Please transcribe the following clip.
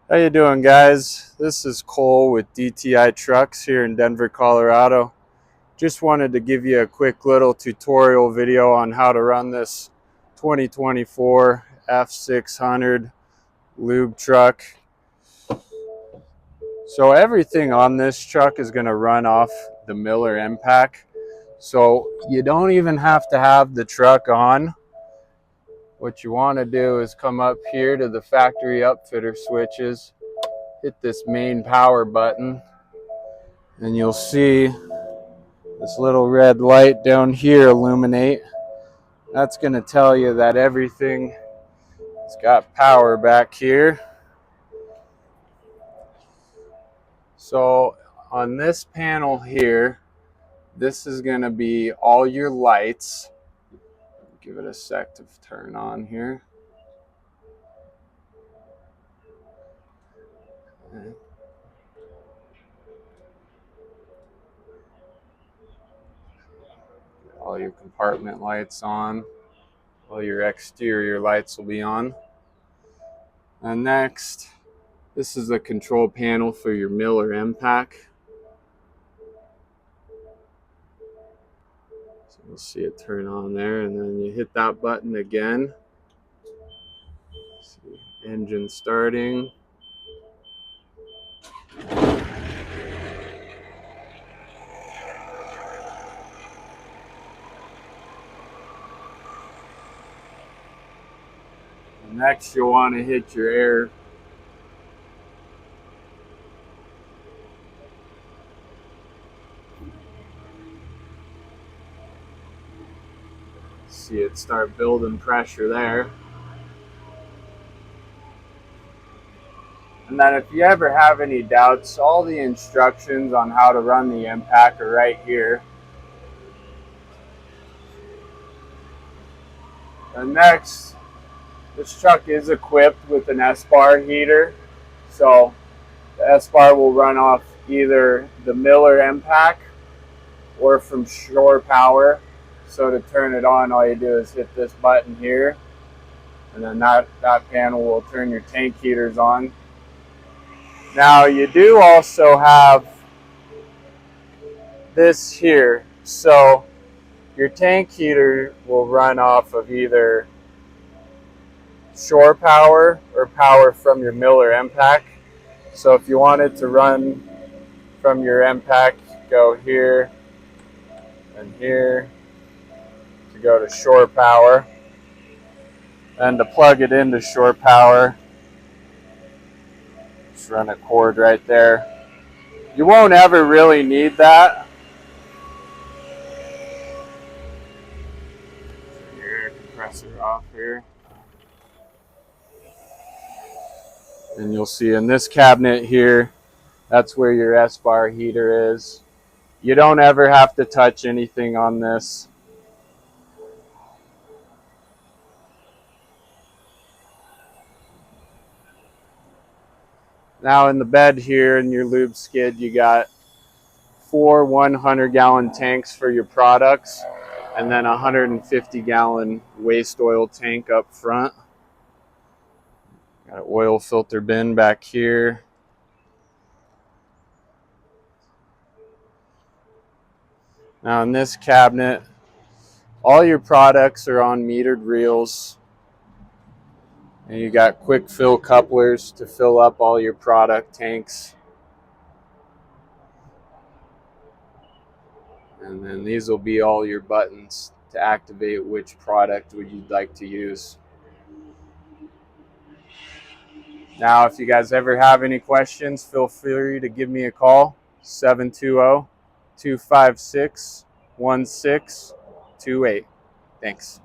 How you doing, guys? This is Cole with DTI Trucks here in Denver, Colorado. Just wanted to give you a quick little tutorial video on how to run this 2024 F-600 lube truck. So everything on this truck is going to run off the Miller M-Pack. So you don't even have to have the truck on. What you want to do is come up here to the factory upfitter switches, hit this main power button, and you'll see this little red light down here illuminate. That's going to tell you that everything has got power back here. So on this panel here, this is going to be all your lights. Give it a sec to turn on here. All your compartment lights on. All your exterior lights will be on. And next, this is the control panel for your Miller M-Pack. So you'll see it turn on there, and then you hit that button again. See, engine starting. And next, you'll want to hit your air. See it start building pressure there. And then if you ever have any doubts, all the instructions on how to run the M-Pack are right here. And next, this truck is equipped with an ESPAR heater. So the ESPAR will run off either the Miller M-Pack or from shore power. So to turn it on, all you do is hit this button here, and then that panel will turn your tank heaters on. Now you do also have this here. So your tank heater will run off of either shore power or power from your Miller M-Pack. So if you wanted to run from your M-Pack, go here and here to go to shore power. And to plug it into shore power, just run a cord right there. You won't ever really need that. Turn your air compressor off here. And you'll see in this cabinet here, that's where your ESPAR heater is. You don't ever have to touch anything on this. Now in the bed here in your lube skid, you got 4 100-gallon tanks for your products, and then a 150-gallon waste oil tank up front. Got an oil filter bin back here. Now in this cabinet, all your products are on metered reels. And you got quick fill couplers to fill up all your product tanks. And then these will be all your buttons to activate which product would you like to use. Now, if you guys ever have any questions, feel free to give me a call, 720-256-1628. Thanks.